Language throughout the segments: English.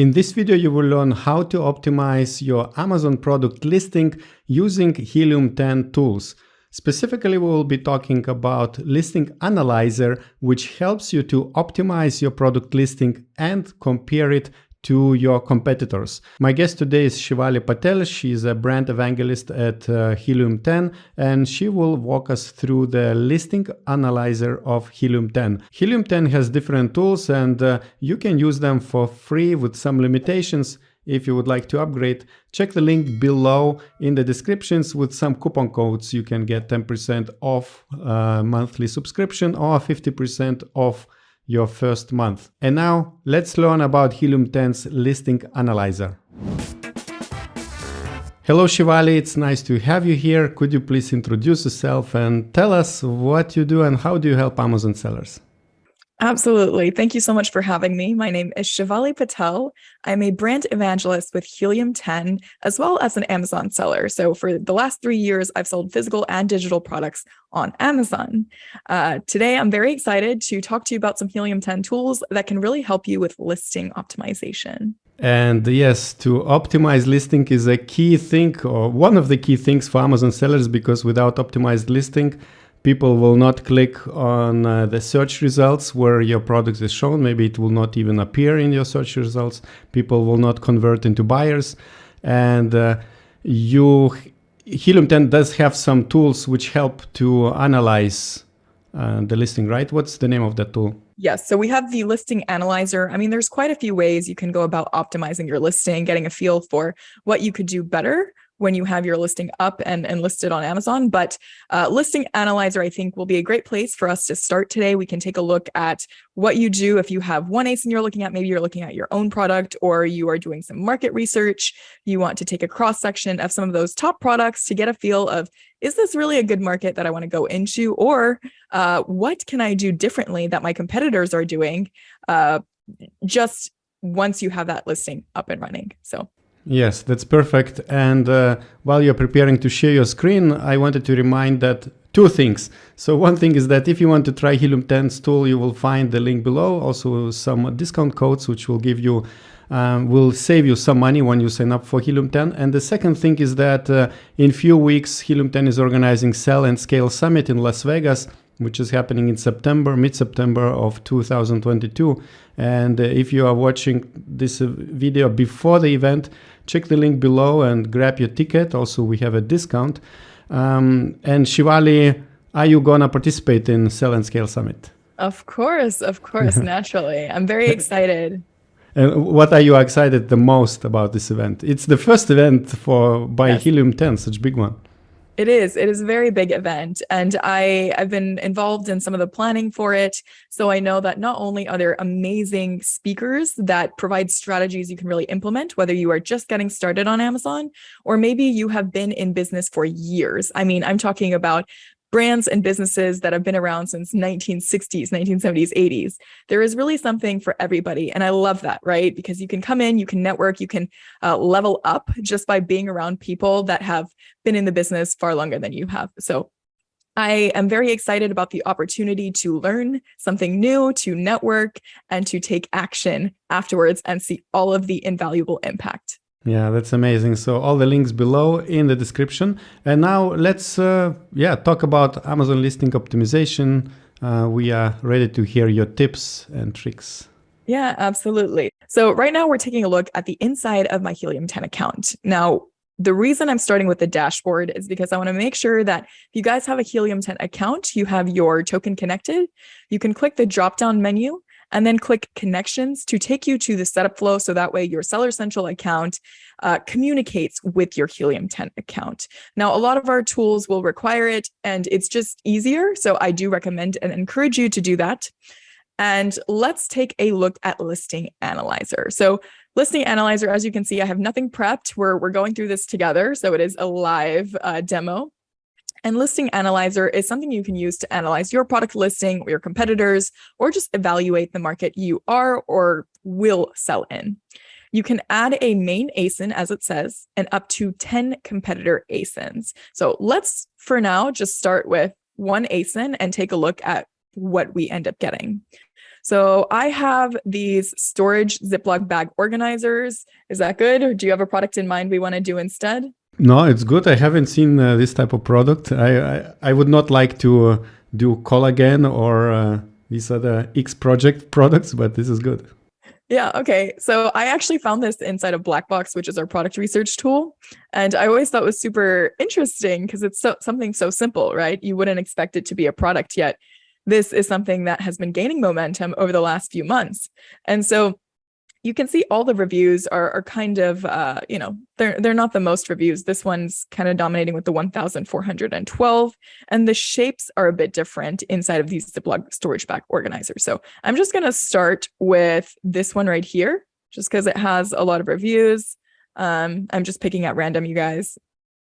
In this video, you will learn how to optimize your Amazon product listing using Helium 10 tools. Specifically, we will be talking about Listing Analyzer, which helps you to optimize your product listing and compare it to your competitors. My guest today is Shivali Patel. She's a brand evangelist at Helium 10, and she will walk us through the listing analyzer of Helium 10. Helium 10 has different tools, and you can use them for free with some limitations. If you would like to upgrade, check the link below in the descriptions. With some coupon codes, you can get 10% off monthly subscription or 50% off your first month. And now let's learn about Helium 10's listing analyzer. Hello Shivali, it's nice to have you here. Could you please introduce yourself and tell us what you do and how do you help Amazon sellers? Absolutely. Thank you so much for having me. My name is Shivali Patel. I'm a brand evangelist with Helium 10, as well as an Amazon seller. So for the last 3 years, I've sold physical and digital products on Amazon. Today, I'm very excited to talk to you about some Helium 10 tools that can really help you with listing optimization. And yes, to optimize listing is a key thing, or one of the key things for Amazon sellers, because without optimized listing, people will not click on the search results where your product is shown. Maybe it will not even appear in your search results. People will not convert into buyers. And Helium 10 does have some tools which help to analyze the listing, right? What's the name of that tool? Yes. So we have the listing analyzer. I mean, there's quite a few ways you can go about optimizing your listing, getting a feel for what you could do better when you have your listing up and listed on Amazon. But Listing Analyzer, I think, will be a great place for us to start today. We can take a look at what you do if you have one ASIN you're looking at. Maybe you're looking at your own product, or you are doing some market research. You want to take a cross section of some of those top products to get a feel of, is this really a good market that I want to go into? Or what can I do differently that my competitors are doing just once you have that listing up and running? So yes, that's perfect. And while you're preparing to share your screen, I wanted to remind that two things. So one thing is that if you want to try Helium 10's tool, you will find the link below. Also some discount codes, which will give you, will save you some money when you sign up for Helium 10. And the second thing is that in few weeks, Helium 10 is organizing Sell and Scale Summit in Las Vegas, which is happening in September, mid-September of 2022. And if you are watching this video before the event, check the link below and grab your ticket. Also, we have a discount. And Shivali, are you gonna participate in Sell and Scale Summit? Of course, naturally. I'm very excited. And what are you excited the most about this event? It's the first event by Yes. Helium 10, such a big one. It is a very big event, and I've been involved in some of the planning for it. So I know that not only are there amazing speakers that provide strategies you can really implement, whether you are just getting started on Amazon, or maybe you have been in business for years. I mean, I'm talking about brands and businesses that have been around since 1960s, 1970s, 80s. There is really something for everybody. And I love that, right? Because you can come in, you can network, you can level up just by being around people that have been in the business far longer than you have. So I am very excited about the opportunity to learn something new, to network, and to take action afterwards and see all of the invaluable impact. Yeah, that's amazing. So all the links below in the description. And now let's talk about Amazon listing optimization. We are ready to hear your tips and tricks. Yeah, absolutely. So right now we're taking a look at the inside of my Helium 10 account. Now, the reason I'm starting with the dashboard is because I want to make sure that if you guys have a Helium 10 account, you have your token connected. You can click the drop-down menu and then click Connections to take you to the setup flow. So that way your Seller Central account communicates with your Helium 10 account. Now, a lot of our tools will require it, and it's just easier. So I do recommend and encourage you to do that. And let's take a look at Listing Analyzer. So Listing Analyzer, as you can see, I have nothing prepped. We're going through this together. So it is a live demo. And Listing Analyzer is something you can use to analyze your product listing or your competitors, or just evaluate the market you are or will sell in. You can add a main ASIN, as it says, and up to 10 competitor ASINs. So let's, for now, just start with one ASIN and take a look at what we end up getting. So I have these storage Ziploc bag organizers. Is that good? Or do you have a product in mind we want to do instead? No, it's good. I haven't seen this type of product. I would not like to do collagen or these other X project products, but this is good. Yeah, okay. So I actually found this inside of Blackbox, which is our product research tool. And I always thought it was super interesting because it's something so simple, right? You wouldn't expect it to be a product yet. This is something that has been gaining momentum over the last few months. And so you can see all the reviews are kind of, they're not the most reviews. This one's kind of dominating with the 1,412, and the shapes are a bit different inside of these Ziploc storage bag organizers. So I'm just going to start with this one right here, just because it has a lot of reviews. I'm just picking at random, you guys,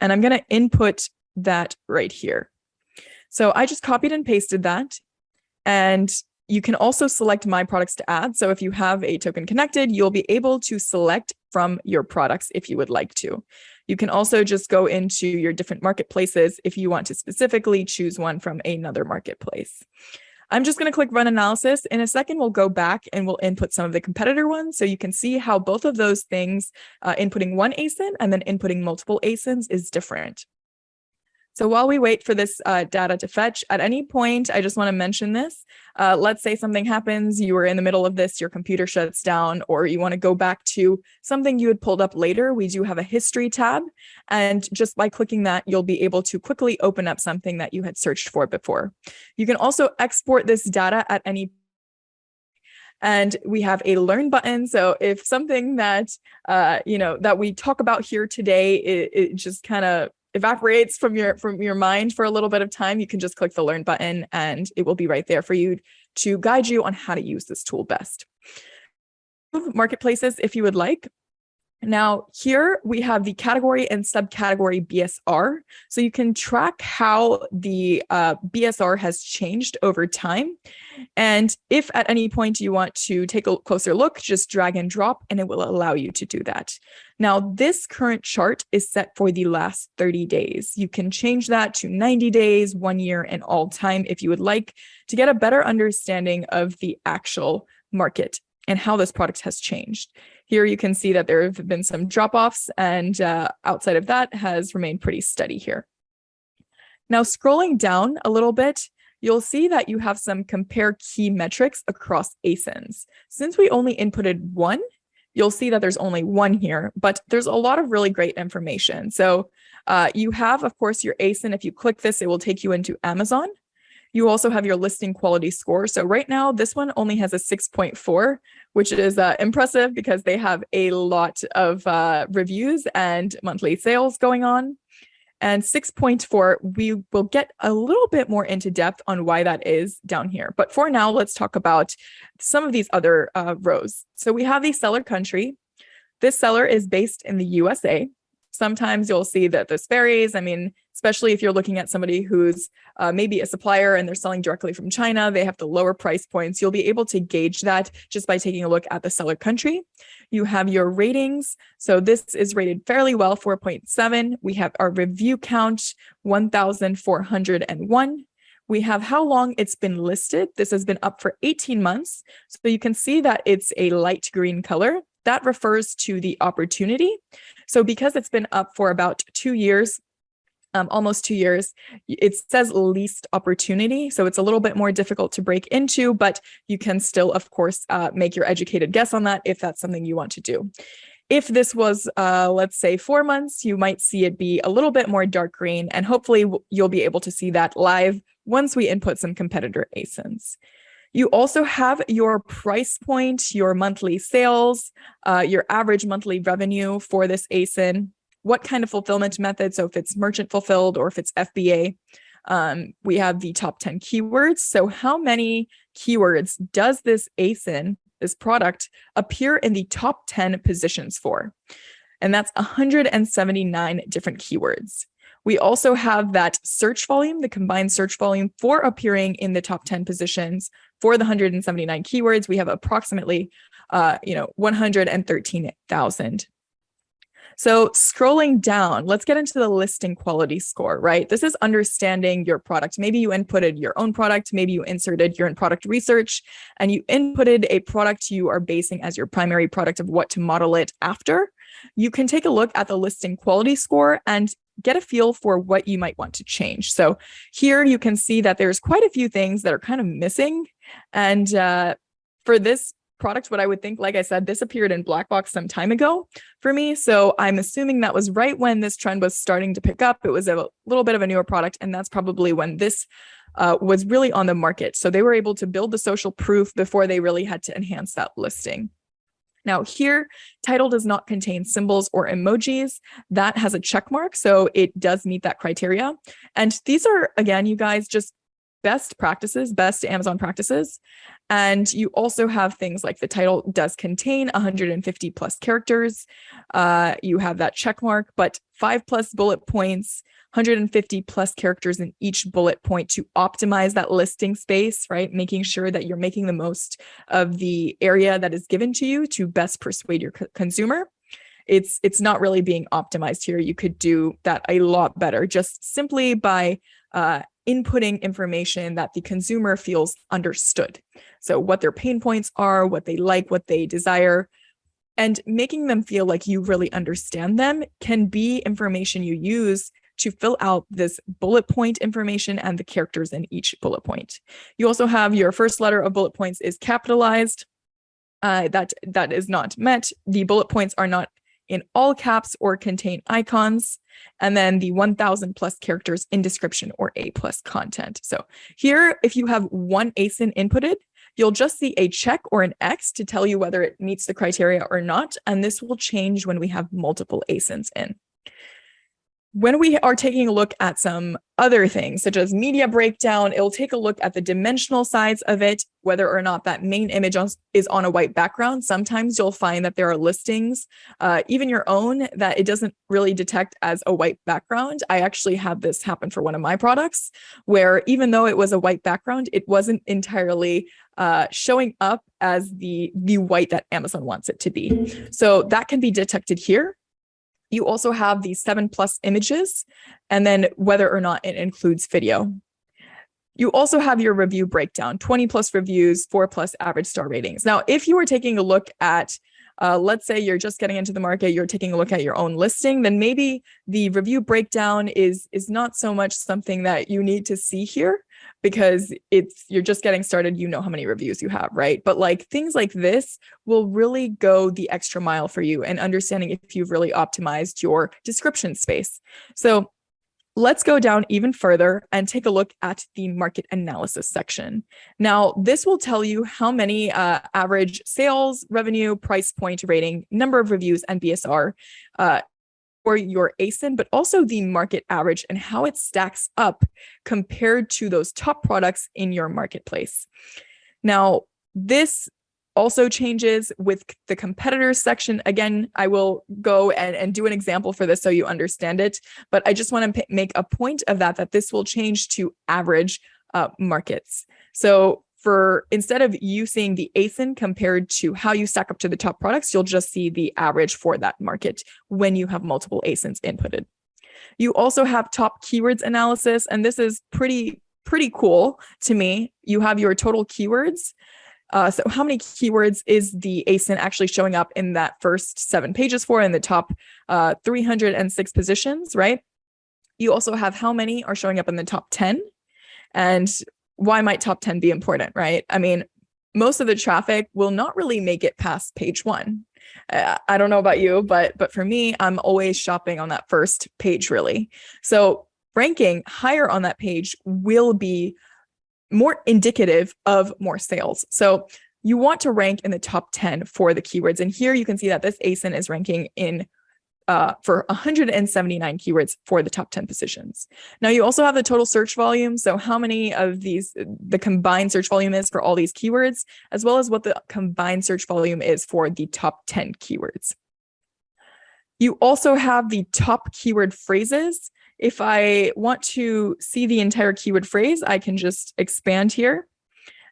and I'm going to input that right here. So I just copied and pasted that, and you can also select my products to add. So if you have a token connected, you'll be able to select from your products if you would like to. You can also just go into your different marketplaces if you want to specifically choose one from another marketplace. I'm just going to click run analysis. In a second, we'll go back and we'll input some of the competitor ones. So you can see how both of those things, inputting one ASIN and then inputting multiple ASINs is different. So while we wait for this data to fetch, at any point, I just want to mention this. Let's say something happens, you were in the middle of this, your computer shuts down, or you want to go back to something you had pulled up later. We do have a history tab. And just by clicking that, you'll be able to quickly open up something that you had searched for before. You can also export this data at any and we have a learn button. So if something that, that we talk about here today, it just kind of evaporates from your mind for a little bit of time, you can just click the learn button and it will be right there for you to guide you on how to use this tool best. Marketplaces, if you would like. Now here we have the category and subcategory BSR. So you can track how the BSR has changed over time. And if at any point you want to take a closer look, just drag and drop and it will allow you to do that. Now this current chart is set for the last 30 days. You can change that to 90 days, 1 year, and all time if you would like to get a better understanding of the actual market and how this product has changed. Here you can see that there have been some drop-offs and outside of that has remained pretty steady here. Now scrolling down a little bit, you'll see that you have some compare key metrics across ASINs. Since we only inputted one, you'll see that there's only one here, but there's a lot of really great information. So you have, of course, your ASIN. If you click this, it will take you into Amazon. You also have your listing quality score. So right now, this one only has a 6.4, which is impressive because they have a lot of reviews and monthly sales going on. And 6.4, we will get a little bit more into depth on why that is down here. But for now, let's talk about some of these other rows. So we have the seller country. This seller is based in the USA. Sometimes you'll see that this varies. I mean, especially if you're looking at somebody who's maybe a supplier and they're selling directly from China, they have the lower price points. You'll be able to gauge that just by taking a look at the seller country. You have your ratings. So this is rated fairly well, 4.7. We have our review count, 1,401. We have how long it's been listed. This has been up for 18 months. So you can see that it's a light green color. That refers to the opportunity. So because it's been up for about 2 years, almost 2 years, it says least opportunity. So it's a little bit more difficult to break into, but you can still, of course, make your educated guess on that if that's something you want to do. If this was, let's say 4 months, you might see it be a little bit more dark green, and hopefully you'll be able to see that live once we input some competitor ASINs. You also have your price point, your monthly sales, your average monthly revenue for this ASIN, what kind of fulfillment method, so if it's merchant fulfilled or if it's FBA. We have the top 10 keywords. So how many keywords does this ASIN, this product, appear in the top 10 positions for? And that's 179 different keywords. We also have that search volume, the combined search volume for appearing in the top 10 positions for the 179 keywords. We have approximately, 113,000. So scrolling down, let's get into the listing quality score, right? This is understanding your product. Maybe you inputted your own product, maybe you inserted your own product research, and you inputted a product you are basing as your primary product of what to model it after. You can take a look at the listing quality score and get a feel for what you might want to change. So here you can see that there's quite a few things that are kind of missing. And for this product, what I would think, like I said, this appeared in Blackbox some time ago for me. So I'm assuming that was right when this trend was starting to pick up. It was a little bit of a newer product, and that's probably when this was really on the market. So they were able to build the social proof before they really had to enhance that listing. Now here, title does not contain symbols or emojis. That has a check mark, so it does meet that criteria. And these are, again, you guys, just best practices, best Amazon practices. And you also have things like the title does contain 150 plus characters. You have that check mark, but 5+ bullet points, 150 plus characters in each bullet point to optimize that listing space, right? Making sure that you're making the most of the area that is given to you to best persuade your consumer. It's not really being optimized here. You could do that a lot better just simply by inputting information that the consumer feels understood. So what their pain points are, what they like, what they desire, and making them feel like you really understand them can be information you use to fill out this bullet point information and the characters in each bullet point. You also have your first letter of bullet points is capitalized. That is not met. The bullet points are not in all caps or contain icons. And then the 1,000 plus characters in description or A+ content. So here, if you have one ASIN inputted, you'll just see a check or an X to tell you whether it meets the criteria or not. And this will change when we have multiple ASINs in. When we are taking a look at some other things, such as media breakdown, it'll take a look at the dimensional size of it, whether or not that main image is on a white background. Sometimes you'll find that there are listings, even your own, that it doesn't really detect as a white background. I actually had this happen for one of my products, where even though it was a white background, it wasn't entirely showing up as the white that Amazon wants it to be. So that can be detected here. You also have the 7+ images, and then whether or not it includes video. You also have your review breakdown, 20+ reviews, 4+ average star ratings. Now, if you were taking a look at, let's say you're just getting into the market, you're taking a look at your own listing, then maybe the review breakdown is not so much something that you need to see here, because you're just getting started, you know how many reviews you have, right? But like things like this will really go the extra mile for you and understanding if you've really optimized your description space. So let's go down even further and take a look at the market analysis section. Now, this will tell you how many average sales, revenue, price point, rating, number of reviews, and BSR for your ASIN, but also the market average and how it stacks up compared to those top products in your marketplace. Now, this also changes with the competitors section. Again, I will go and do an example for this so you understand it, but I just want to make a point of that this will change to average markets. So instead of you seeing the ASIN compared to how you stack up to the top products, you'll just see the average for that market when you have multiple ASINs inputted. You also have top keywords analysis, and this is pretty cool to me. You have your total keywords. So how many keywords is the ASIN actually showing up in that first 7 pages for in the top 306 positions, right? You also have how many are showing up in the top 10. And why might top 10 be important, right? I mean, most of the traffic will not really make it past page 1. I don't know about you, but for me, I'm always shopping on that first page, really. So ranking higher on that page will be more indicative of more sales. So you want to rank in the top 10 for the keywords. And here you can see that this ASIN is ranking in for 179 keywords for the top 10 positions. Now you also have the total search volume. So how many of these, the combined search volume is for all these keywords, as well as what the combined search volume is for the top 10 keywords. You also have the top keyword phrases. If I want to see the entire keyword phrase, I can just expand here.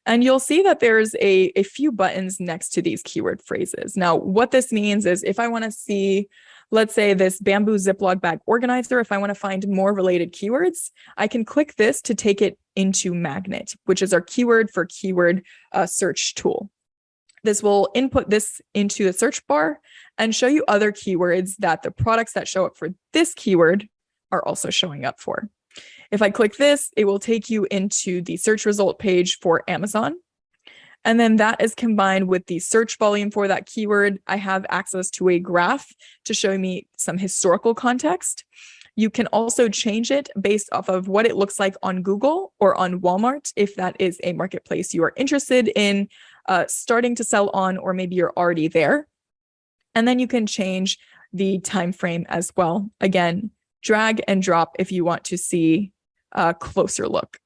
And you'll see that there's a few buttons next to these keyword phrases. Now, what this means is if I want to see, let's say this bamboo Ziploc bag organizer, if I want to find more related keywords, I can click this to take it into Magnet, which is our keyword for keyword search tool. This will input this into the search bar and show you other keywords that the products that show up for this keyword are also showing up for. If I click this, it will take you into the search result page for Amazon. And then that is combined with the search volume for that keyword. I have access to a graph to show me some historical context. You can also change it based off of what it looks like on Google or on Walmart, if that is a marketplace you are interested in starting to sell on, or maybe you're already there. And then you can change the time frame as well. Again, drag and drop if you want to see a closer look.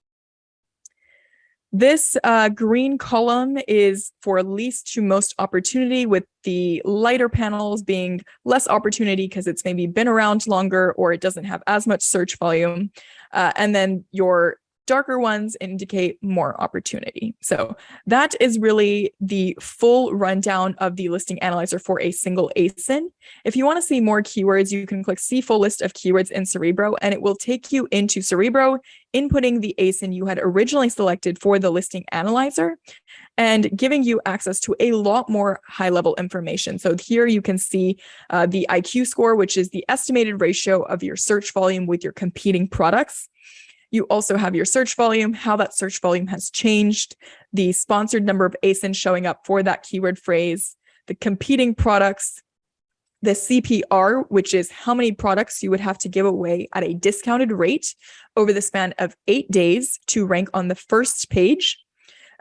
This green column is for least to most opportunity, with the lighter panels being less opportunity because it's maybe been around longer or it doesn't have as much search volume. And then your darker ones indicate more opportunity. So that is really the full rundown of the listing analyzer for a single ASIN. If you want to see more keywords, you can click see full list of keywords in Cerebro, and it will take you into Cerebro, inputting the ASIN you had originally selected for the listing analyzer and giving you access to a lot more high-level information. So here you can see the IQ score, which is the estimated ratio of your search volume with your competing products. You also have your search volume, how that search volume has changed, the sponsored number of ASINs showing up for that keyword phrase, the competing products, the CPR, which is how many products you would have to give away at a discounted rate over the span of 8 days to rank on the first page,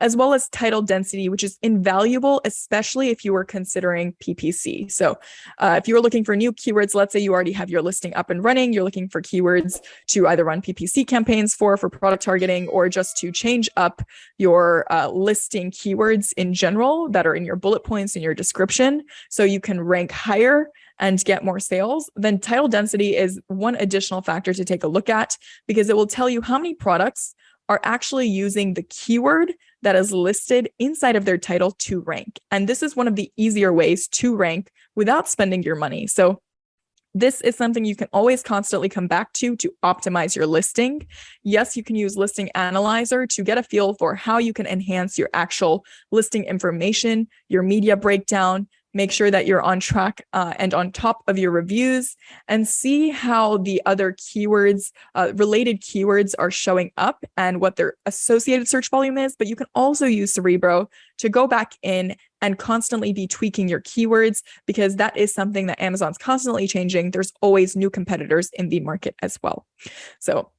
as well as title density, which is invaluable, especially if you were considering PPC. So if you were looking for new keywords, let's say you already have your listing up and running, you're looking for keywords to either run PPC campaigns for product targeting, or just to change up your listing keywords in general that are in your bullet points in your description so you can rank higher and get more sales, then title density is one additional factor to take a look at, because it will tell you how many products are actually using the keyword that is listed inside of their title to rank. And this is one of the easier ways to rank without spending your money. So this is something you can always constantly come back to optimize your listing. Yes, you can use Listing Analyzer to get a feel for how you can enhance your actual listing information, your media breakdown, make sure that you're on track and on top of your reviews, and see how the other keywords, related keywords, are showing up and what their associated search volume is. But you can also use Cerebro to go back in and constantly be tweaking your keywords, because that is something that Amazon's constantly changing. There's always new competitors in the market as well. So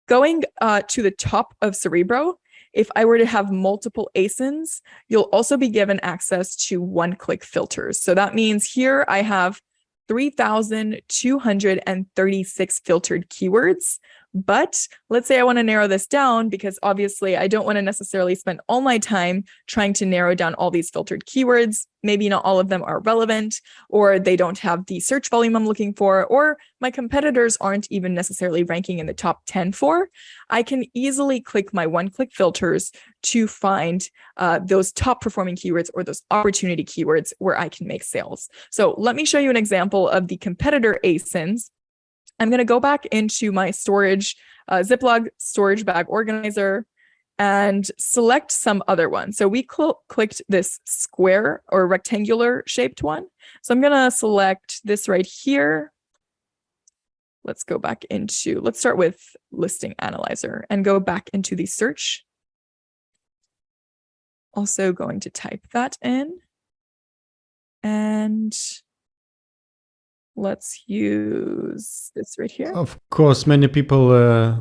going to the top of Cerebro, if I were to have multiple ASINs, you'll also be given access to one-click filters. So that means here I have 3,236 filtered keywords. But let's say I want to narrow this down, because obviously I don't want to necessarily spend all my time trying to narrow down all these filtered keywords. Maybe not all of them are relevant, or they don't have the search volume I'm looking for, or my competitors aren't even necessarily ranking in the top 10 for. I can easily click my one-click filters to find those top performing keywords or those opportunity keywords where I can make sales. So let me show you an example of the competitor ASINs. I'm going to go back into my storage, Ziploc storage bag organizer, and select some other one. So we clicked this square or rectangular shaped one. So I'm going to select this right here. Let's go back into, let's start with Listing Analyzer and go back into the search. Also going to type that in, and let's use this right here. Of course, many people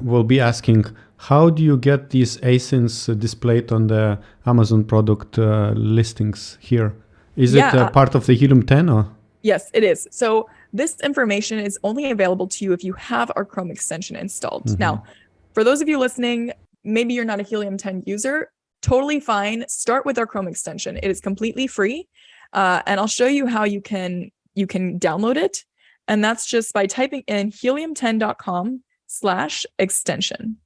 will be asking, how do you get these ASINs displayed on the Amazon product listings here? Is it part of the Helium 10 or? Yes, it is. So this information is only available to you if you have our Chrome extension installed. Mm-hmm. Now, for those of you listening, maybe you're not a Helium 10 user, totally fine. Start with our Chrome extension. It is completely free. And I'll show you how you can download it. And that's just by typing in helium10.com/extension.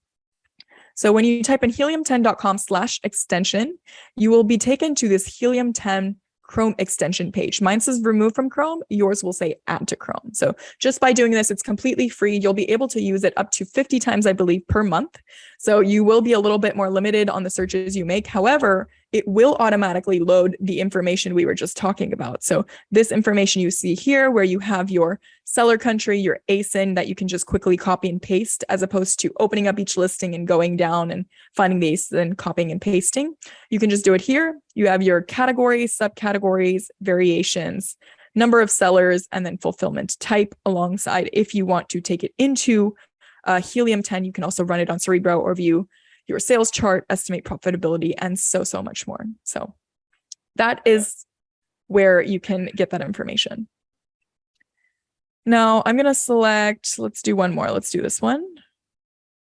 So when you type in helium10.com/extension, you will be taken to this Helium 10 Chrome extension page. Mine says remove from Chrome. Yours will say add to Chrome. So just by doing this, it's completely free. You'll be able to use it up to 50 times, I believe, per month. So you will be a little bit more limited on the searches you make. However, it will automatically load the information we were just talking about. So this information you see here, where you have your seller country, your ASIN that you can just quickly copy and paste, as opposed to opening up each listing and going down and finding the ASIN, copying and pasting. You can just do it here. You have your categories, subcategories, variations, number of sellers, and then fulfillment type alongside. If you want to take it into Helium 10, you can also run it on Cerebro or view your sales chart, estimate profitability, and so much more. So that is where you can get that information. Now I'm going to select, let's do one more. Let's do this one.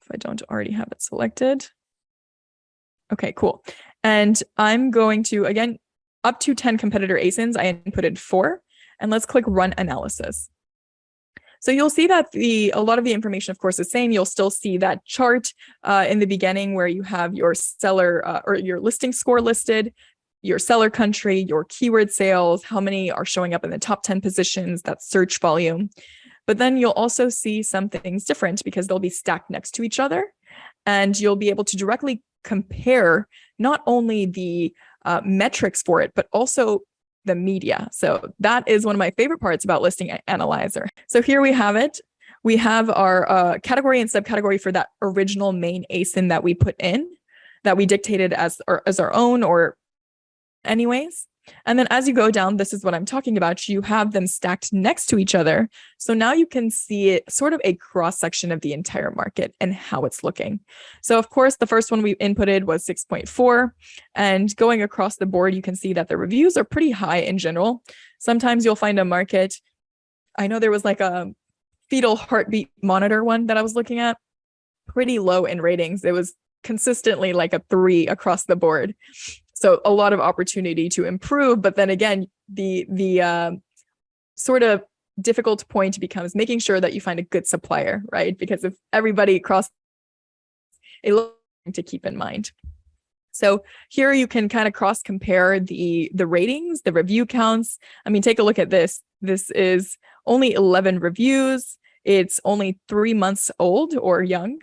If I don't already have it selected. Okay, cool. And I'm going to, again, up to 10 competitor ASINs, I inputted 4, and let's click run analysis. So you'll see that a lot of the information, of course, is same. You'll still see that chart in the beginning where you have your seller or your listing score listed, your seller country, your keyword sales, how many are showing up in the top 10 positions, that search volume. But then you'll also see some things different because they'll be stacked next to each other. And you'll be able to directly compare not only the metrics for it, but also the media. So that is one of my favorite parts about Listing Analyzer. So here we have it. We have our category and subcategory for that original main ASIN that we put in, that we dictated as our own or anyways. And then as you go down, this is what I'm talking about. You have them stacked next to each other. So now you can see it sort of a cross section of the entire market and how it's looking. So of course, the first one we inputted was 6.4, and going across the board, you can see that the reviews are pretty high in general. Sometimes you'll find a market. I know there was like a fetal heartbeat monitor one that I was looking at, pretty low in ratings. It was consistently like a 3 across the board. So a lot of opportunity to improve, but then again, the sort of difficult point becomes making sure that you find a good supplier, right? Because if everybody across a little to keep in mind. So here you can kind of cross compare the ratings, the review counts. I mean, take a look at this. This is only 11 reviews. It's only 3 months old or young,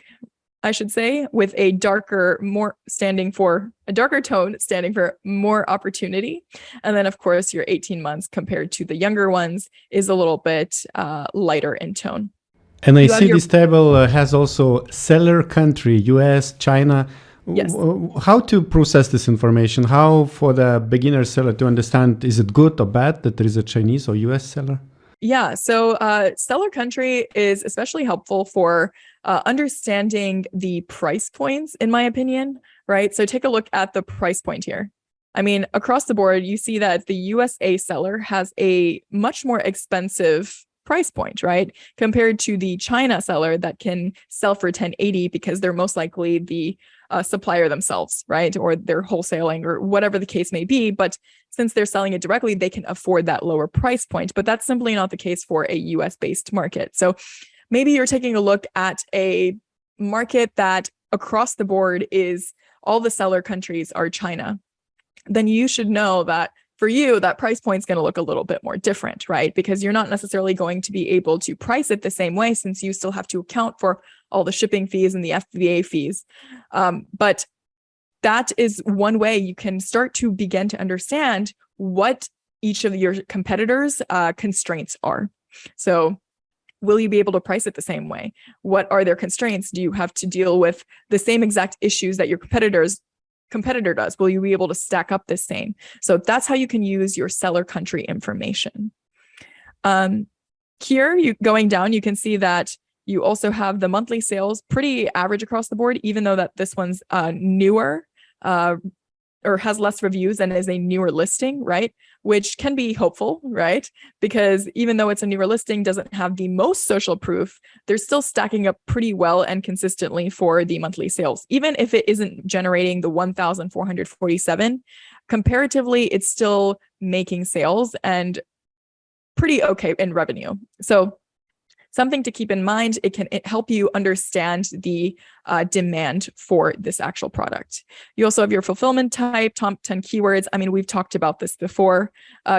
I should say, with a darker tone standing for more opportunity. And then of course your 18 months compared to the younger ones is a little bit lighter in tone. And I see this table has also seller country, US, China. Yes. How to process this information? How for the beginner seller to understand, is it good or bad that there is a Chinese or US seller? Yeah, so seller country is especially helpful for understanding the price points, in my opinion, right? So take a look at the price point here. I mean, across the board, you see that the USA seller has a much more expensive price point, right? Compared to the China seller that can sell for 1080 because they're most likely the supplier themselves, right? Or they're wholesaling or whatever the case may be. But since they're selling it directly, they can afford that lower price point. But that's simply not the case for a US based market. So maybe you're taking a look at a market that across the board is all the seller countries are China. Then you should know that for you, that price point is going to look a little bit more different, right? Because you're not necessarily going to be able to price it the same way since you still have to account for all the shipping fees and the FBA fees. But that is one way you can start to begin to understand what each of your competitors' constraints are. So will you be able to price it the same way? What are their constraints? Do you have to deal with the same exact issues that your competitor does? Will you be able to stack up the same? So that's how you can use your seller country information. Here, going down, you can see that you also have the monthly sales pretty average across the board, even though that this one's newer or has less reviews and is a newer listing, right? Which can be hopeful, right? Because even though it's a newer listing, doesn't have the most social proof, they're still stacking up pretty well and consistently for the monthly sales. Even if it isn't generating the 1,447, comparatively, it's still making sales and pretty okay in revenue. So something to keep in mind. It can help you understand the demand for this actual product. You also have your fulfillment type, top 10 keywords. I mean, we've talked about this before.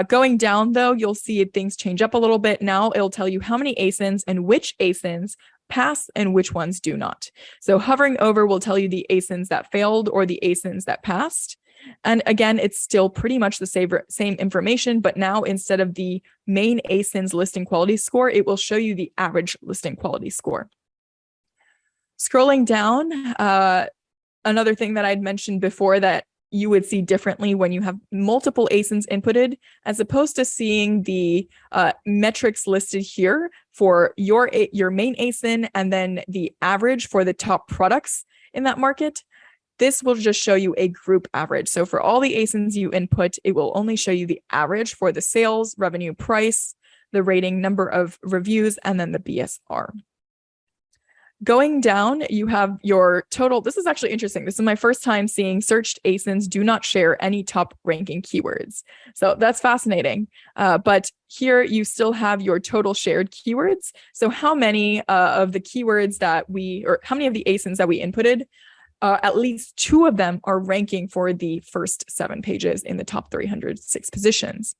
Going down though, you'll see things change up a little bit. Now it'll tell you how many ASINs and which ASINs pass and which ones do not. So hovering over will tell you the ASINs that failed or the ASINs that passed. And again, it's still pretty much the same information, but now instead of the main ASIN's listing quality score, it will show you the average listing quality score. Scrolling down, another thing that I'd mentioned before that you would see differently when you have multiple ASINs inputted, as opposed to seeing the metrics listed here for your main ASIN and then the average for the top products in that market. This will just show you a group average. So for all the ASINs you input, it will only show you the average for the sales, revenue, price, the rating, number of reviews, and then the BSR. Going down, you have your total. This is actually interesting. This is my first time seeing searched ASINs do not share any top ranking keywords. So that's fascinating. But here you still have your total shared keywords. So how many of the keywords that how many of the ASINs that we inputted, at least 2 of them are ranking for the first 7 pages in the top 306 positions.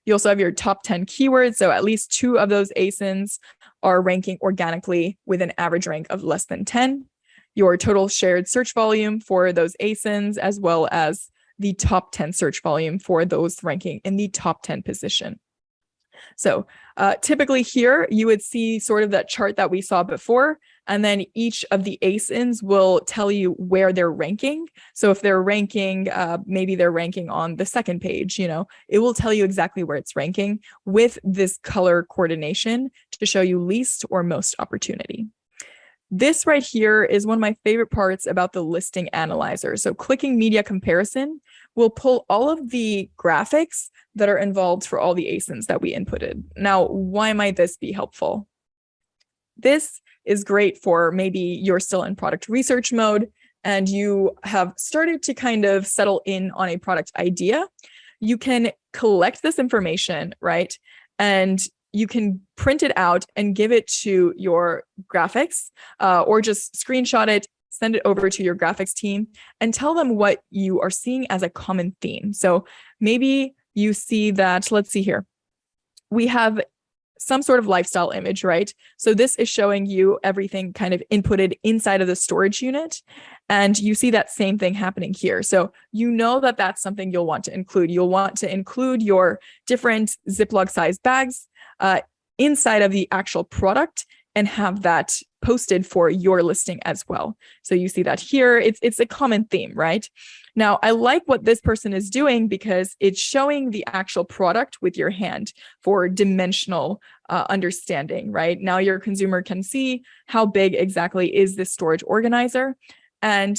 You also have your top 10 keywords. So at least 2 of those ASINs are ranking organically with an average rank of less than 10. Your total shared search volume for those ASINs, as well as the top 10 search volume for those ranking in the top 10 position. So typically here, you would see sort of that chart that we saw before, and then each of the ASINs will tell you where they're ranking. So if they're ranking, maybe they're ranking on the 2nd page, it will tell you exactly where it's ranking with this color coordination to show you least or most opportunity. This right here is one of my favorite parts about the listing analyzer. So clicking media comparison will pull all of the graphics that are involved for all the ASINs that we inputted. Now, why might this be helpful? This is great for maybe you're still in product research mode and you have started to kind of settle in on a product idea. You can collect this information, right? And you can print it out and give it to your graphics or just screenshot it, send it over to your graphics team and tell them what you are seeing as a common theme. So maybe you see that, let's see here. We have some sort of lifestyle image, right? So this is showing you everything kind of inputted inside of the storage unit. And you see that same thing happening here. So you know that that's something you'll want to include. You'll want to include your different Ziploc size bags inside of the actual product and have that posted for your listing as well. So you see that here, it's a common theme, right? Now, I like what this person is doing because it's showing the actual product with your hand for dimensional understanding, right? Now your consumer can see how big exactly is this storage organizer. And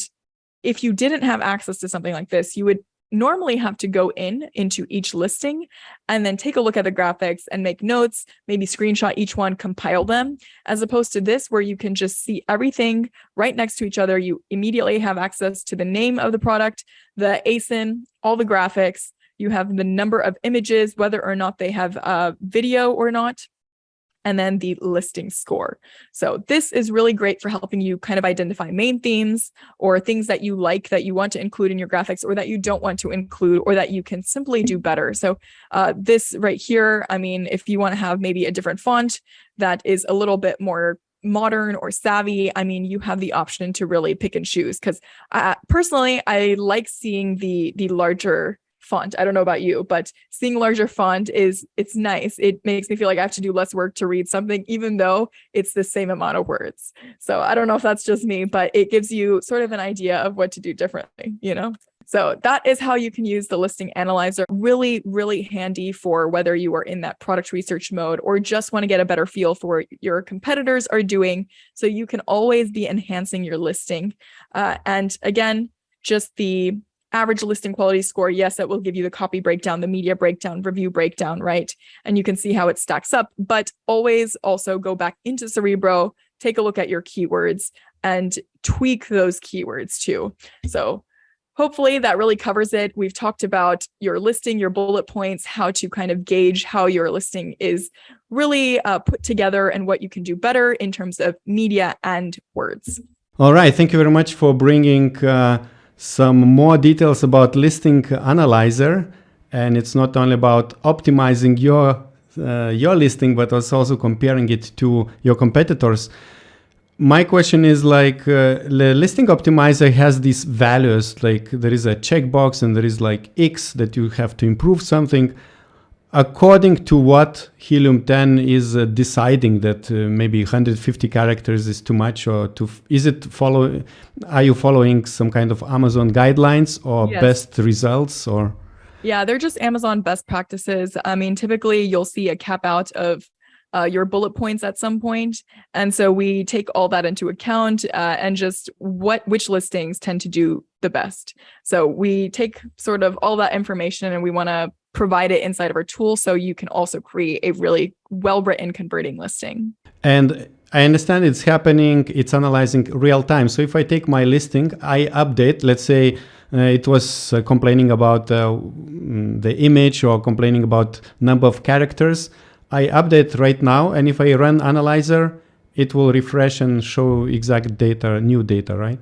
if you didn't have access to something like this, you would normally have to go into each listing and then take a look at the graphics and make notes, maybe screenshot each one, compile them, as opposed to this where you can just see everything right next to each other. You immediately have access to the name of the product, the ASIN, all the graphics. You have the number of images, whether or not they have video or not, and then the listing score. So this is really great for helping you kind of identify main themes or things that you like that you want to include in your graphics or that you don't want to include or that you can simply do better. So this right here, I mean, if you want to have maybe a different font that is a little bit more modern or savvy, I mean, you have the option to really pick and choose because personally, I like seeing the larger font. I don't know about you, but seeing larger font it's nice. It makes me feel like I have to do less work to read something, even though it's the same amount of words. So I don't know if that's just me, but it gives you sort of an idea of what to do differently, So that is how you can use the listing analyzer. Really, really handy for whether you are in that product research mode or just want to get a better feel for what your competitors are doing. So you can always be enhancing your listing. And again, just the average listing quality score, yes, that will give you the copy breakdown, the media breakdown, review breakdown, right? And you can see how it stacks up, but always also go back into Cerebro, take a look at your keywords and tweak those keywords too. So hopefully that really covers it. We've talked about your listing, your bullet points, how to kind of gauge how your listing is really put together and what you can do better in terms of media and words. All right. Thank you very much for bringing some more details about Listing Analyzer. And it's not only about optimizing your listing, but also comparing it to your competitors. My question is like the Listing Optimizer has these values, like there is a checkbox and there is like X that you have to improve something. According to what Helium 10 is deciding that maybe 150 characters is too much, or are you following some kind of Amazon guidelines or Yes. best results or? Yeah, they're just Amazon best practices. I mean, typically you'll see a cap out of your bullet points at some point. And so we take all that into account and just which listings tend to do the best. So we take sort of all that information and we want to provide it inside of our tool so you can also create a really well-written converting listing. And I understand it's analyzing real time. So if I take my listing, I update, let's say it was complaining about the image or complaining about number of characters. I update right now, and if I run Analyzer, it will refresh and show exact data, new data, right?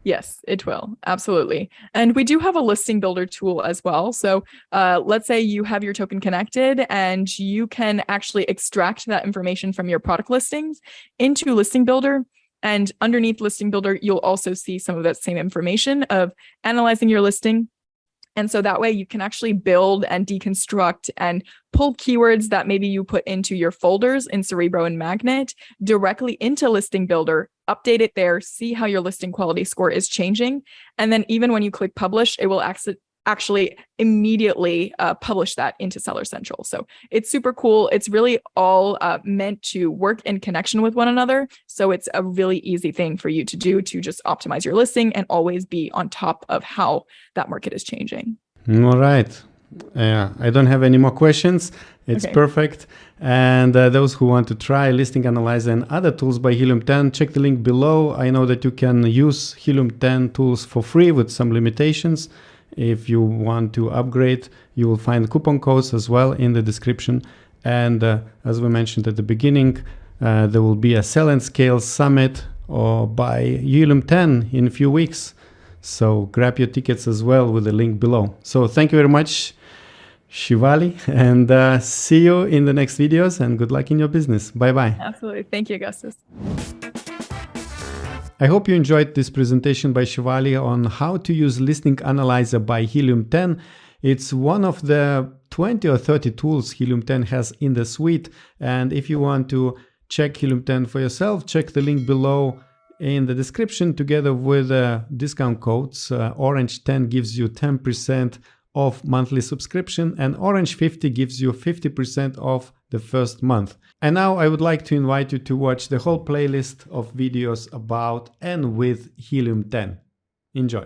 Yes, it will. Absolutely. And we do have a listing builder tool as well. So let's say you have your token connected and you can actually extract that information from your product listings into Listing Builder. And underneath Listing Builder, you'll also see some of that same information of analyzing your listing. And so that way you can actually build and deconstruct and pull keywords that maybe you put into your folders in Cerebro and Magnet directly into Listing Builder, update it there, see how your listing quality score is changing. And then even when you click publish, it will actually immediately publish that into Seller Central. So it's super cool. It's really all meant to work in connection with one another. So it's a really easy thing for you to do to just optimize your listing and always be on top of how that market is changing. All right. I don't have any more questions. It's Okay. perfect. And those who want to try Listing Analyzer and other tools by Helium 10, check the link below. I know that you can use Helium 10 tools for free with some limitations. If you want to upgrade, you will find coupon codes as well in the description. And as we mentioned at the beginning, there will be a Sell and Scale Summit or by Helium 10 in a few weeks. So grab your tickets as well with the link below. So thank you very much, Shivali, and see you in the next videos, and good luck in your business. Bye-bye. Absolutely. Thank you, Augustus. I hope you enjoyed this presentation by Shivali on how to use Listing Analyzer by Helium 10. It's one of the 20 or 30 tools Helium 10 has in the suite. And if you want to check Helium 10 for yourself, check the link below in the description together with discount codes. Orange 10 gives you 10% off monthly subscription, and Orange 50 gives you 50% off the first month. And now I would like to invite you to watch the whole playlist of videos about and with Helium 10. Enjoy.